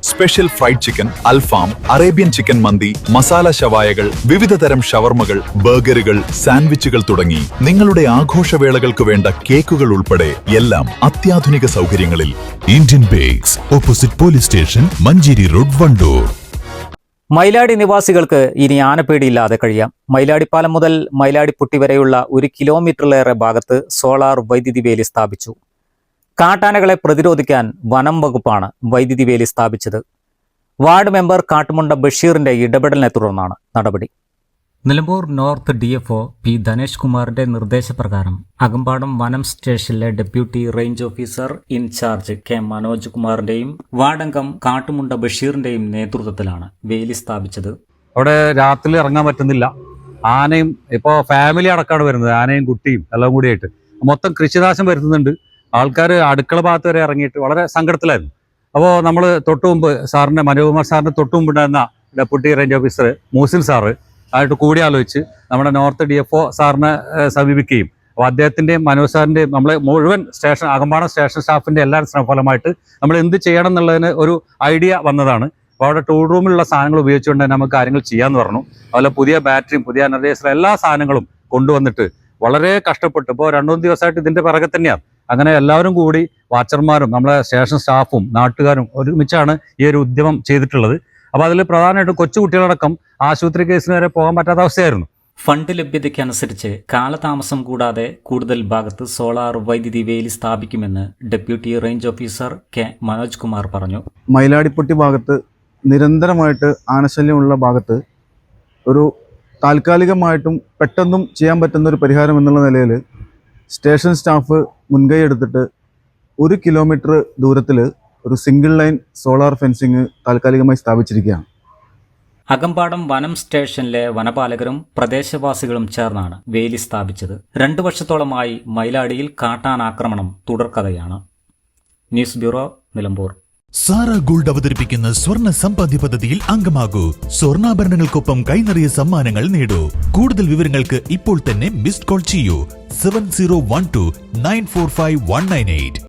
Special fried chicken, അൽഫാം, Arabian chicken മന്തി, മസാല ഷവായകൾ, വിവിധതരം ഷവർമകൾ, ബർഗറുകൾ, സാൻഡ്വിച്ചുകൾ തുടങ്ങി നിങ്ങളുടെ ആഘോഷവേളകൾക്ക് വേണ്ട കേക്കുകൾ ഉൾപ്പെടെ എല്ലാം അത്യാധുനിക സൗകര്യങ്ങളിൽ. Indian bakes, opposite police station, Manjeri road, Wandoor. Mailadi നിവാസികൾക്ക് ഇനി ആനപ്പേടിയില്ലാതെ കഴിയാം. മൈലാടിപ്പാലം മുതൽ മൈലാടിപ്പുട്ടി വരെയുള്ള 1 കിലോമീറ്ററിലേറെ ഭാഗത്ത് സോളാർ വൈദ്യുതി വേലി സ്ഥാപിച്ചു. കാട്ടാനകളെ പ്രതിരോധിക്കാൻ വനം വകുപ്പാണ് വൈദ്യുതി വേലി സ്ഥാപിച്ചത്. വാർഡ് മെമ്പർ കാട്ടുമുണ്ട ബഷീറിന്റെ ഇടപെടലിനെ തുടർന്നാണ് നടപടി. Nilambur north DFO P Dhanesh കുമാറിന്റെ നിർദ്ദേശപ്രകാരം അകമ്പാടം വനം സ്റ്റേഷനിലെ deputy range officer incharge K Manoj കുമാറിന്റെയും വാർഡംഗം കാട്ടുമുണ്ട ബഷീറിന്റെയും നേതൃത്വത്തിലാണ് വേലി സ്ഥാപിച്ചത്. അവിടെ രാത്രി ഇറങ്ങാൻ പറ്റുന്നില്ല. ആനയും ഇപ്പോൾ ഫാമിലി അടക്കമാണ് വരുന്നത്, ആനയും കുട്ടിയും എല്ലാം കൂടിയായിട്ട് മൊത്തം കൃഷിനാശം വരുത്തുന്നുണ്ട്. ആൾക്കാർ അടുക്കള ഭാഗത്ത് വരെ ഇറങ്ങിയിട്ട് വളരെ സങ്കടത്തിലായിരുന്നു. അപ്പോൾ നമ്മൾ തൊട്ടുമുമ്പ് സാറിന്റെ മനോകുമാർ സാറിന്റെ തൊട്ടുമുമ്പുണ്ടായിരുന്ന deputy range officer Moosin sir ആയിട്ട് കൂടിയാലോചിച്ച് നമ്മുടെ നോർത്ത് DFO സാറിനെ സമീപിക്കുകയും അപ്പോൾ അദ്ദേഹത്തിൻ്റെയും മനോജ് സാറിൻ്റെയും നമ്മളെ മുഴുവൻ സ്റ്റേഷൻ അകമ്പാടം സ്റ്റേഷൻ സ്റ്റാഫിൻ്റെ എല്ലാ ശ്രമഫലമായിട്ട് നമ്മൾ എന്ത് ചെയ്യണം എന്നുള്ളതിന് ഒരു ഐഡിയ വന്നതാണ്. അപ്പോൾ അവിടെ ടൂൾ റൂമിലുള്ള സാധനങ്ങൾ ഉപയോഗിച്ചുകൊണ്ട് തന്നെ നമുക്ക് കാര്യങ്ങൾ ചെയ്യാമെന്ന് പറഞ്ഞു. അതുപോലെ പുതിയ ബാറ്ററിയും പുതിയ എനർജൈസർ എല്ലാ സാധനങ്ങളും കൊണ്ടുവന്നിട്ട് വളരെ കഷ്ടപ്പെട്ട് ഇപ്പോൾ 2-3 ദിവസമായിട്ട് ഇതിൻ്റെ പിറകെ തന്നെയാണ്. അങ്ങനെ എല്ലാവരും കൂടി വാച്ചർമാരും നമ്മളെ സ്റ്റേഷൻ സ്റ്റാഫും നാട്ടുകാരും ഒരുമിച്ചാണ് ഈ ഒരു ഉദ്യമം ചെയ്തിട്ടുള്ളത്. അപ്പോൾ അതിൽ പ്രധാനമായിട്ടും കൊച്ചുകുട്ടികളടക്കം ആശുപത്രി കേസിന് വരെ പോകാൻ പറ്റാത്ത അവസ്ഥയായിരുന്നു. ഫണ്ട് ലഭ്യതയ്ക്കനുസരിച്ച് കാലതാമസം കൂടാതെ കൂടുതൽ ഭാഗത്ത് സോളാർ വൈദ്യുതി വേലി സ്ഥാപിക്കുമെന്ന് deputy range officer K Manoj Kumar പറഞ്ഞു. മൈലാടിപ്പട്ടി ഭാഗത്ത് നിരന്തരമായിട്ട് ആനശല്യമുള്ള ഭാഗത്ത് ഒരു താൽക്കാലികമായിട്ടും പെട്ടെന്നും ചെയ്യാൻ പറ്റുന്ന ഒരു പരിഹാരം എന്നുള്ള നിലയിൽ സ്റ്റേഷൻ സ്റ്റാഫ് മുൻകൈ എടുത്തിട്ട് 1 കിലോമീറ്റർ ദൂരത്തിൽ ഒരു സിംഗിൾ ലൈൻ സോളാർ ഫെൻസിങ് താൽക്കാലികമായി സ്ഥാപിച്ചിരിക്കുകയാണ്. അകമ്പാടം വനം സ്റ്റേഷനിലെ വനപാലകരും പ്രദേശവാസികളും ചേർന്നാണ് വേലി സ്ഥാപിച്ചത്. 2 വർഷത്തോളമായി മൈലാടിയിൽ കാട്ടാനാക്രമണം തുടർക്കഥയാണ്. News bureau, Nilambur. സാറ ഗോൾഡ് അവതരിപ്പിക്കുന്ന സ്വർണ്ണ സമ്പാദ്യ പദ്ധതിയിൽ അംഗമാകൂ. സ്വർണ്ണാഭരണങ്ങൾക്കൊപ്പം കൈനിറിയ സമ്മാനങ്ങൾ നേടൂ. കൂടുതൽ വിവരങ്ങൾക്ക് ഇപ്പോൾ തന്നെ മിസ്ഡ് കോൾ ചെയ്യൂ 7012 945 198.